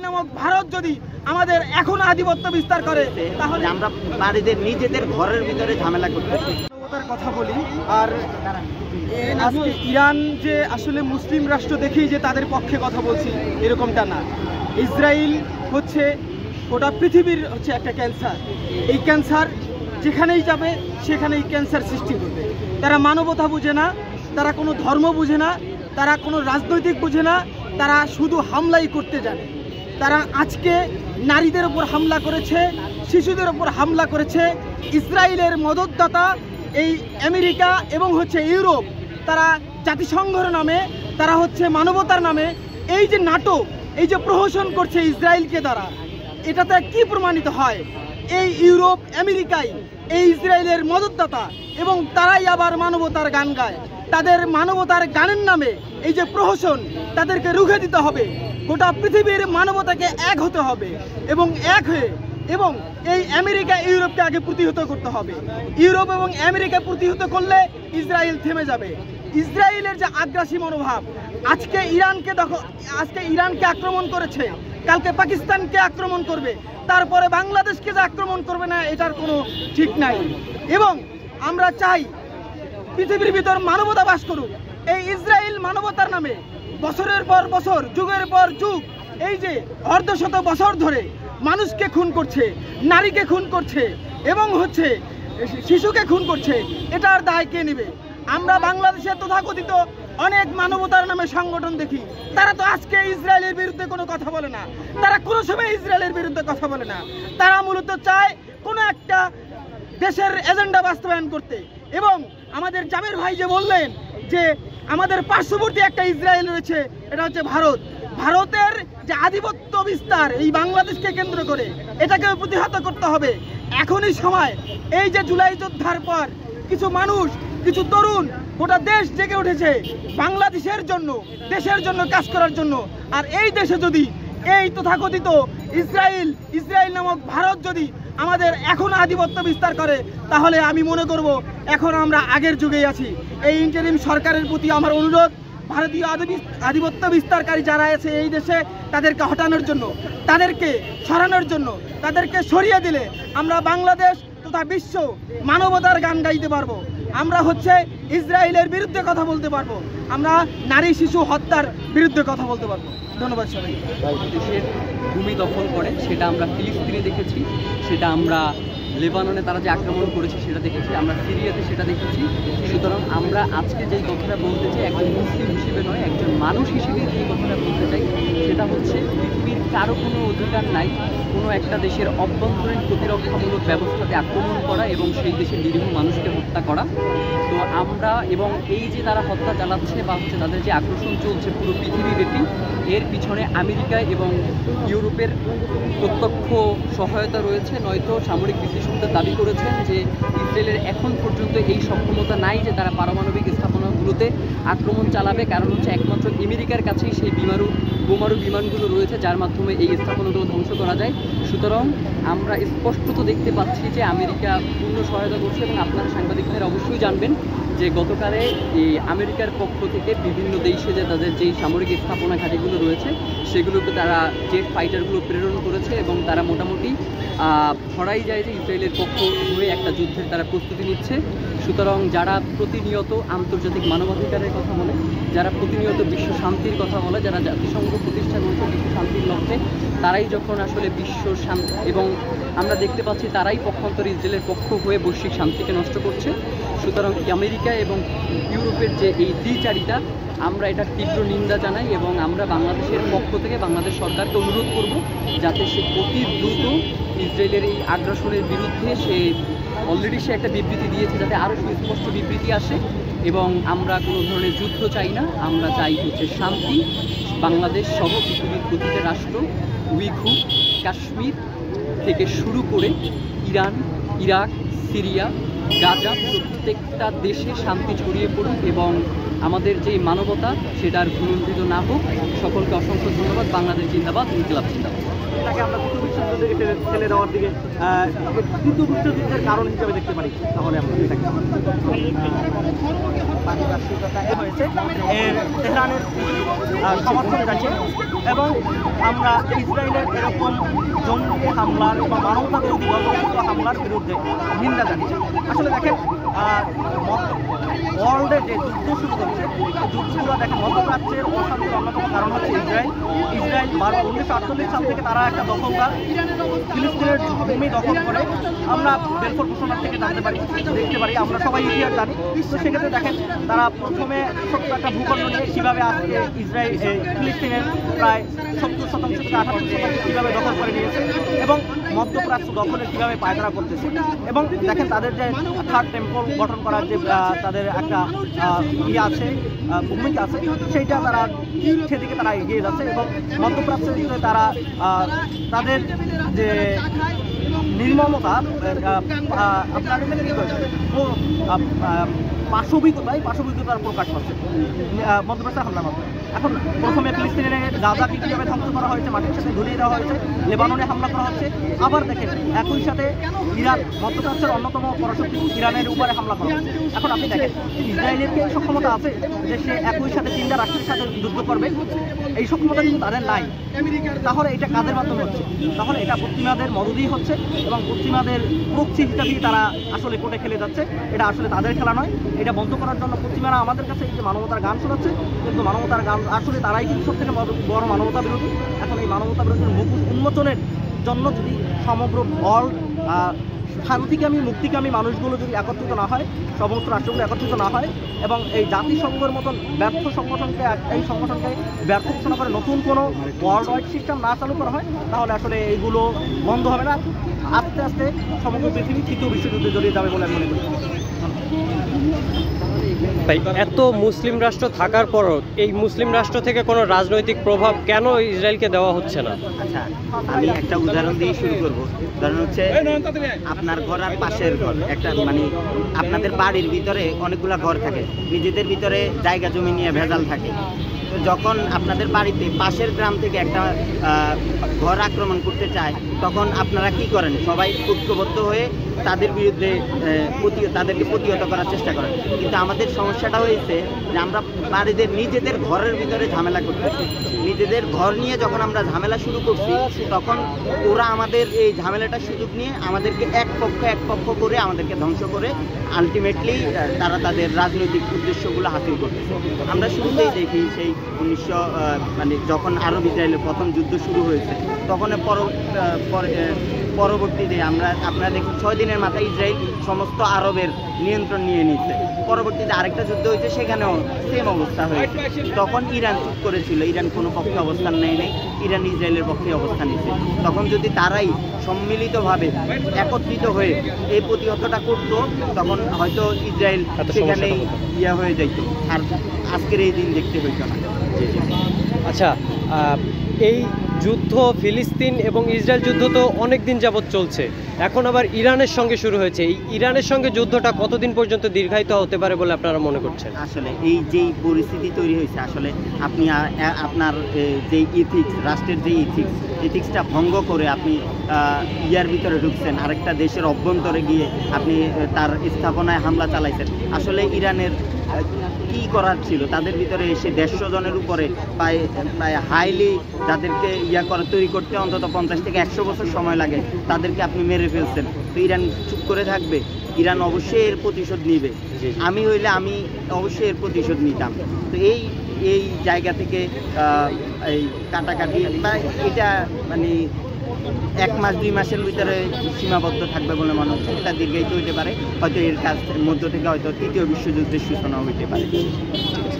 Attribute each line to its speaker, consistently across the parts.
Speaker 1: নামক ভারত যদি আমাদের এখন আধিপত্য বিস্তার করে তাহলে
Speaker 2: আমরা নারীদের নিজেদের ঘরের ভিতরে ঝামেলা করতেছি।
Speaker 1: কথা বলি, আর আজকে ইরান যে আসলে মুসলিম রাষ্ট্র দেখেই যে তাদের পক্ষে কথা বলছি এরকমটা না। ইসরায়েল হচ্ছে গোটা পৃথিবীর হচ্ছে একটা ক্যান্সার। এই ক্যান্সার যেখানেই যাবে সেখানেই ক্যান্সার সৃষ্টি করবে। তারা মানবতা বুঝে না, তারা কোনো ধর্ম বুঝে না, তারা কোনো রাজনৈতিক বুঝে না, তারা শুধু হামলাই করতে জানে। তারা আজকে নারীদের উপর হামলা করেছে, শিশুদের উপর হামলা করেছে। ইসরায়েলের মদতদাতা এই আমেরিকা এবং হচ্ছে ইউরোপ, তারা জাতিসংঘের নামে, তারা হচ্ছে মানবতার নামে এই যে নাটক, এই যে প্রহসন করছে ইসরায়েলকে দ্বারা, এটাতে কি প্রমাণিত হয়? এই ইউরোপ আমেরিকাই এই ইসরায়েলের মদতদাতা এবং তারাই আবার মানবতার গান গায়। তাদের মানবতার গানের নামে এই যে প্রহসন, তাদেরকে রুখে দিতে হবে। গোটা পৃথিবীর মানবতাকে এক হতে হবে এবং এক হয়ে এবং এই আমেরিকা ইউরোপকে আগে প্রতিহত করতে হবে। ইউরোপ এবং আমেরিকা প্রতিহত করলে ইসরায়েল থেমে যাবে। ইসরায়েলের যে আগ্রাসী মনোভাব, আজকে ইরানকে আক্রমণ করেছে, কালকে পাকিস্তানকে আক্রমণ করবে, তারপরে বাংলাদেশকে যে আক্রমণ করবে না এটার কোনো ঠিক নাই। এবং আমরা চাই পৃথিবীর ভিতর মানবতা বাস করুক। এই ইসরায়েল মানবতার নামে বছরের পর বছর, যুগের পর যুগ, এই যে অর্ধশত বছর ধরে মানুষকে খুন করছে, নারীকে খুন করছে এবং হচ্ছে শিশুকে খুন করছে, এটার দায় কে নেবে? আমরা বাংলাদেশের তথাকথিত অনেক মানবতার নামে সংগঠন দেখি, তারা তো আজকে ইসরায়েলের বিরুদ্ধে কোনো কথা বলে না, তারা কোনো সময় ইসরায়েলের বিরুদ্ধে কথা বলে না। তারা মূলত চায় কোনো একটা দেশের এজেন্ডা বাস্তবায়ন করতে। এবং আমাদের জাবের ভাই যে বললেন যে আমাদের পার্শ্ববর্তী একটা ইসরায়েল রয়েছে, এটা হচ্ছে ভারত। ভারতের যে আধিপত্য বিস্তার এই বাংলাদেশকে কেন্দ্র করে, এটাকে প্রতিহত করতে হবে। এখনই সময়। এই যে জুলাই যোদ্ধার পর কিছু মানুষ, কিছু তরুণ, গোটা দেশ জেগে উঠেছে বাংলাদেশের জন্য, দেশের জন্য কাজ করার জন্য। আর এই দেশে যদি এই তথাকথিত ইসরায়েল নামক ভারত যদি আমাদের এখন আধিপত্য বিস্তার করে, তাহলে আমি মনে করব এখন আমরা আগের যুগেই আছি। এই ইন্টারিম সরকারের প্রতি আমার অনুরোধ, ভারতীয় আধিপত্য বিস্তারকারী যারা আছে এই দেশে, তাদেরকে হটানোর জন্য, তাদেরকে সরানোর জন্য, তাদেরকে সরিয়ে দিলে আমরা বাংলাদেশ তথা বিশ্ব মানবতার গান গাইতে পারবো। আমরা হচ্ছে ইসরায়েলের বিরুদ্ধে কথা বলতে পারবো, আমরা নারী শিশু হত্যার বিরুদ্ধে কথা বলতে পারবো। ধন্যবাদ সবাই।
Speaker 3: দেশের ভূমি দখল করে সেটা আমরা ফিলিস্তিনে দেখেছি, সেটা আমরা লেবাননে তারা যে আক্রমণ করেছে সেটা দেখেছি, আমরা সিরিয়াতে সেটা দেখেছি। সুতরাং আমরা আজকে যেই কথাটা বলতে চাই, একজন মুসলিম হিসেবে নয়, একজন মানুষ হিসেবে যে কথাটা বলতে চাই, সেটা হচ্ছে পৃথিবীর কারো কোনো অধিকার নাই কোনো একটা দেশের অভ্যন্তরীণ প্রতিরক্ষামূলক ব্যবস্থাতে আক্রমণ করা এবং সেই দেশের নিরীহ মানুষকে হত্যা করা। তো আমরা এবং এই যে তারা হত্যা চালাচ্ছে বা হচ্ছে তাদের যে আক্রমণ চলছে পুরো পৃথিবীব্যাপী, এর পিছনে আমেরিকা এবং ইউরোপের প্রত্যক্ষ সহায়তা রয়েছে। নয়তো সামরিক বিশ্লেষকরা দাবি করেছেন যে ইসরায়েলের এখন পর্যন্ত এই সক্ষমতা নাই যে তারা পারমাণবিক স্থাপনাগুলোতে আক্রমণ চালাবে, কারণ হচ্ছে একমাত্র আমেরিকার কাছেই সেই বোমারু বিমানগুলো রয়েছে যার মাধ্যমে এই স্থাপনাগুলো ধ্বংস করা যায়। সুতরাং আমরা স্পষ্টত দেখতে পাচ্ছি যে আমেরিকা পূর্ণ সহায়তা করছে। এবং আপনারা সাংবাদিক ভাইরা অবশ্যই জানবেন যে গতকালে এই আমেরিকার পক্ষ থেকে বিভিন্ন দেশে যে তাদের যেই সামরিক স্থাপনা ঘাঁটিগুলো রয়েছে সেগুলোকে তারা জেট ফাইটারগুলো প্রেরণ করেছে এবং তারা মোটামুটি ধরাই যায় যে ইসরায়েলের পক্ষ হয়ে একটা যুদ্ধের তারা প্রস্তুতি নিচ্ছে। সুতরাং যারা প্রতিনিয়ত আন্তর্জাতিক মানবাধিকারের কথা বলে, যারা প্রতিনিয়ত বিশ্ব শান্তির কথা বলে, যারা জাতিসংঘ প্রতিষ্ঠা করেছে বিশ্ব শান্তির লক্ষ্যে, তারাই যখন আসলে বিশ্ব শান্তি এবং আমরা দেখতে পাচ্ছি তারাই পক্ষান্তরে ইসরায়েলের পক্ষ হয়ে বৈশ্বিক শান্তিকে নষ্ট করছে। সুতরাং আমেরিকা এবং ইউরোপের যে এই দ্বিচারিতা, আমরা এটা তীব্র নিন্দা জানাই এবং আমরা বাংলাদেশের পক্ষ থেকে বাংলাদেশ সরকারকে অনুরোধ করব যাতে সে অতি দ্রুত ইসরায়েলের এই আগ্রাসনের বিরুদ্ধে অলরেডি সে একটা বিবৃতি দিয়েছে, যাতে আরও সুস্পষ্ট বিবৃতি আসে। এবং আমরা কোনো ধরনের যুদ্ধ চাই না, আমরা চাই হচ্ছে শান্তি। বাংলাদেশ সহ পৃথিবীর প্রতিটা রাষ্ট্র, উইঘুর, কাশ্মীর থেকে শুরু করে ইরান, ইরাক, সিরিয়া, গাজা, প্রত্যেকটা দেশে শান্তি ছড়িয়ে পড়ুক এবং আমাদের যেই মানবতা সেটার ভুলুণ্ঠিত না হোক। সকলকে অসংখ্য ধন্যবাদ। বাংলাদেশ জিন্দাবাদ, ইনকিলাব জিন্দাবাদ।
Speaker 2: এটাকে আমরা তৃতীয় বিশ্বযুদ্ধে ঠেলে দেওয়ার দিকে তৃতীয় বিশ্বযুদ্ধের কারণ হিসেবে দেখতে পারি, তাহলে আমরা এটাকে পারিপার্শ্বিকতা হয়েছে এর তেহরানের সমর্থন আছে এবং আমরা ইসরায়েলের এরকম জঙ্গি হামলার বা মানবতা বিরোধী বর্বরচিত হামলার বিরুদ্ধে নিন্দা জানিয়েছে। আসলে দেখেন ওয়ার্ল্ডে যে যুদ্ধ শুরু করছে যুদ্ধগুলো দেখেন মধ্যপ্রাচ্যের অশান্তির অন্যতম কারণ হচ্ছে ইসরায়েল। 1948 সাল থেকে তারা একটা দখলদার ফিলিস্তিনের ভূমি দখল করে আমরা বেলফোর ঘোষণা থেকে জানতে পারি দেখতে পারি, আমরা সবাই ইতিহাস জানি। তো সেক্ষেত্রে দেখেন তারা প্রথমে ছোট্ট একটা ভূখণ্ড নিয়ে কীভাবে আজকে ফিলিস্তিনের প্রায় 70% থেকে 78% কীভাবে দখল করে নিয়েছে এবং মধ্যপ্রাচ্য দখলে কীভাবে পায়তারা করতেছে। এবং দেখেন তাদের যে থার্ড টেম্পল গঠন করার যে তাদের একটা আছে ভূমিকা আছে, সেইটা তারা সেদিকে তারা এগিয়ে যাচ্ছে এবং মধ্যপ্রাচ্যের ভিতরে তারা তাদের যে নির্মমতা আপনার পাশবিকতার প্রকাশ পাচ্ছে মধ্যপ্রাচ্যের হামলার মাধ্যমে। এখন প্রথমে ফিলিস্তিনের গাজাকে কীভাবে ধ্বংস করা হয়েছে, মাটির সাথে ধরিয়ে দেওয়া হয়েছে, লেবাননে হামলা করা হচ্ছে, আবার দেখেন একই সাথে ইরান মধ্যপ্রাচ্যের অন্যতম পরাশক্তি ইরানের উপরে হামলা করা হচ্ছে। এখন আপনি দেখেন ইসরায়েলের কি সক্ষমতা আছে যে সে একই সাথে 3টা রাষ্ট্রের সাথে যুদ্ধ করবে? এই সক্ষমতা কিন্তু তাদের নাই। তাহলে এটা কাদের মাধ্যমে হচ্ছে? তাহলে এটা পশ্চিমাদের মদদেই হচ্ছে এবং পশ্চিমাদের প্রক্সি হিসাবেই তারা আসলে কোর্টে খেলে যাচ্ছে। এটা আসলে তাদের খেলা নয়। এটা বন্ধ করার জন্য পশ্চিমারা আমাদের কাছে এই যে মানবতার গান শোনাচ্ছে, কিন্তু মানবতার গান আসলে তারাই কিন্তু সব থেকে বড় মানবতা বিরোধী। এখন এই মানবতা বিরোধীর মুখোশ উন্মোচনের জন্য যদি সমগ্র ওয়ার্ল্ড শান্তিকামী মুক্তিকামী মানুষগুলো যদি একত্রিত না হয়, সমস্ত রাষ্ট্রগুলো একত্রিত না হয় এবং এই জাতিসংঘের মতন ব্যর্থ সংগঠনকে এই সংগঠনকে ব্যর্থ ঘোষণা করে নতুন কোনো ওয়ার্ল্ড ওয়াইড সিস্টেম না চালু করা হয়, তাহলে আসলে এইগুলো বন্ধ হবে না। আস্তে আস্তে সমগ্র পৃথিবী তৃতীয় বিশ্বযুদ্ধে জড়িয়ে যাবে বলে আমি মনে করি।
Speaker 4: তাই এত মুসলিম রাষ্ট্র থাকার পরও এই মুসলিম রাষ্ট্র থেকে কোনো রাজনৈতিক প্রভাব কেন ইসরায়েলকে দেওয়া হচ্ছে না?
Speaker 2: আচ্ছা, আমি একটা উদাহরণ দিয়ে শুরু করব। উদাহরণ হচ্ছে আপনার ঘর আর পাশের ঘর, একটা মানে আপনাদের বাড়ির ভিতরে অনেকগুলো ঘর থাকে, নিজেদের ভিতরে জায়গা জমি নিয়ে ভেজাল থাকে। তো যখন আপনাদের বাড়িতে পাশের গ্রাম থেকে একটা ঘর আক্রমণ করতে চায়, তখন আপনারা কি করেন? সবাই ঐক্যবদ্ধ হয়ে তাদের বিরুদ্ধে তাদেরকে প্রতিহত করার চেষ্টা করেন। কিন্তু আমাদের সমস্যাটা হয়েছে যে আমরা বাড়িদের নিজেদের ঘরের ভিতরে ঝামেলা করতেছি। নিজেদের ঘর নিয়ে যখন আমরা ঝামেলা শুরু করছি, তখন ওরা আমাদের এই ঝামেলাটার সুযোগ নিয়ে আমাদেরকে এক পক্ষ করে আমাদেরকে ধ্বংস করে আলটিমেটলি তারা তাদের রাজনৈতিক উদ্দেশ্যগুলো হাসিল করতেছে। আমরা শুরুতেই দেখি সেই 1900 মানে যখন আরব ইসরায়েলের প্রথম যুদ্ধ শুরু হয়েছে, তখন পরবর্তীতে আপনারা দেখি 6 দিনের মাথায় ইসরায়েল সমস্ত আরবের নিয়ন্ত্রণ নিয়ে নিচ্ছে। পরবর্তীতে আরেকটা যুদ্ধ হয়েছে, সেখানেও সেম অবস্থা হয়েছে। তখন ইরান চুপ করেছিল, ইরান কোনো পক্ষে অবস্থান নেয় নাই, ইরান ইসরায়েলের পক্ষে অবস্থান নিচ্ছে। তখন যদি তারাই সম্মিলিতভাবে একত্রিত হয়ে এই প্রতিহতটা করত, তখন হয়তো ইসরায়েল সেখানে হয়ে যাইত, আর আজকের এই দিন দেখতে হইত না।
Speaker 4: আচ্ছা, এই যুদ্ধ ফিলিস্তিন এবং ইসরায়েল যুদ্ধ তো অনেক দিন যাবৎ চলছে, এখন আবার ইরানের সঙ্গে শুরু হয়েছে। এই ইরানের সঙ্গে যুদ্ধটা কতদিন পর্যন্ত দীর্ঘায়িত হতে পারে বলে আপনারা মনে করছেন?
Speaker 2: আসলে এই যেই পরিস্থিতি তৈরি হয়েছে, আসলে আপনি আপনার যেই ইথিক্স, রাষ্ট্রের যে ইথিক্সটা ভঙ্গ করে আপনি ইয়ার ভিতরে ঢুকছেন, আরেকটা দেশের অভ্যন্তরে গিয়ে আপনি তার স্থাপনায় হামলা চালাইছেন। আসলে ইরানের কি করার ছিল? তাদের ভিতরে এসে 150 জনের উপরে প্রায় হাইলি যাদেরকে তৈরি করতে অন্তত 50 থেকে 100 বছর সময় লাগে, তাদেরকে আপনি মেরে ফেলছেন। তো ইরান চুপ করে থাকবে? ইরান অবশ্যই এর প্রতিশোধ নিবে। আমি হইলে আমি অবশ্যই এর প্রতিশোধ নিতাম। তো এই জায়গা থেকে এই কাটাকাটি এটা মানে 1 মাস 2 মাসের ভিতরে সীমাবদ্ধ থাকবে বলে মনে হচ্ছে। এটা দীর্ঘায়িত হইতে পারে, হয়তো এর কাজের মধ্য থেকে হয়তো তৃতীয় বিশ্বযুদ্ধের সূচনাও হইতে পারে।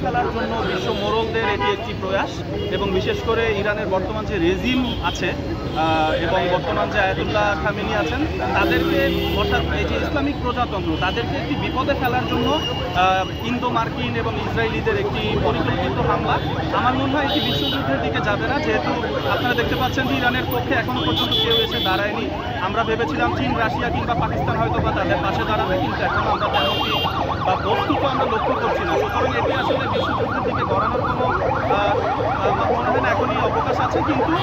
Speaker 5: খেলার জন্য বিশ্ব মোড়লদের এটি একটি প্রয়াস, এবং বিশেষ করে ইরানের বর্তমান যে রেজিম আছে এবং বর্তমান যে আয়াতুল্লাহ খামেনি আছেন, তাদেরকে অর্থাৎ এই যে ইসলামিক প্রজাতন্ত্র, তাদেরকে একটি বিপদে ফেলার জন্য ইন্দো মার্কিন এবং ইসরায়েলিদের একটি পরিকল্পিত হামলা আমার মনে হয় একটি বিশ্বযুদ্ধের দিকে যাবে না। যেহেতু আপনারা দেখতে পাচ্ছেন যে ইরানের পক্ষে এখনো পর্যন্ত কেউ এসে দাঁড়ায়নি। আমরা ভেবেছিলাম চীন, রাশিয়া কিংবা পাকিস্তান হয়তো বা তাদের পাশে দাঁড়াবে, কিন্তু এখন আমরা তেমনটি বা বস্তুকে আমরা লক্ষ্য করছি না। সুতরাং এটি আসলে বিশ্বযুদ্ধের দিকে গড়ানোর কোনো মনে হয় না এখনই অবকাশ আছে, কিন্তু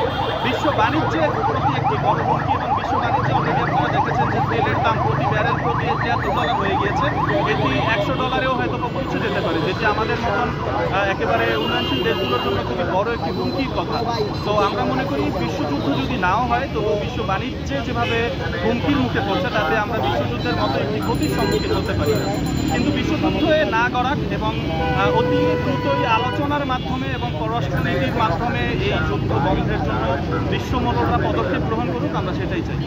Speaker 5: বিশ্ব বাণিজ্যের প্রতি একটি বড় হুমকি এবং বিশ্ব বাণিজ্যে অলরেডি আপনারা দেখেছেন যে তেলের দাম প্রতি ব্যারেল প্রতি $73 হয়ে গিয়েছে। এটি $100 হয়তো পৌঁছে যেতে পারে, যেটি আমাদের মতন একেবারে উন্নয়নশীল দেশগুলোর জন্য খুবই বড় একটি হুমকির কথা। তো আমরা মনে করি বিশ্বযুদ্ধ যদি নাও হয়, তো বিশ্ব বাণিজ্যে যেভাবে হুমকির মুখে পড়ছে তাতে আমরা বিশ্বযুদ্ধের মতো একটি ক্ষতির সম্মুখীন হতে পারি। কিন্তু বিশ্বযুদ্ধে না করার এবং অতি দ্রুতই আলোচনার মাধ্যমে এবং পররাষ্ট্রনীতির মাধ্যমে এই যুদ্ধ বন্ধের জন্য বিশ্ব মোড়লরা পদক্ষেপ গ্রহণ করুক, আমরা সেটাই চাই।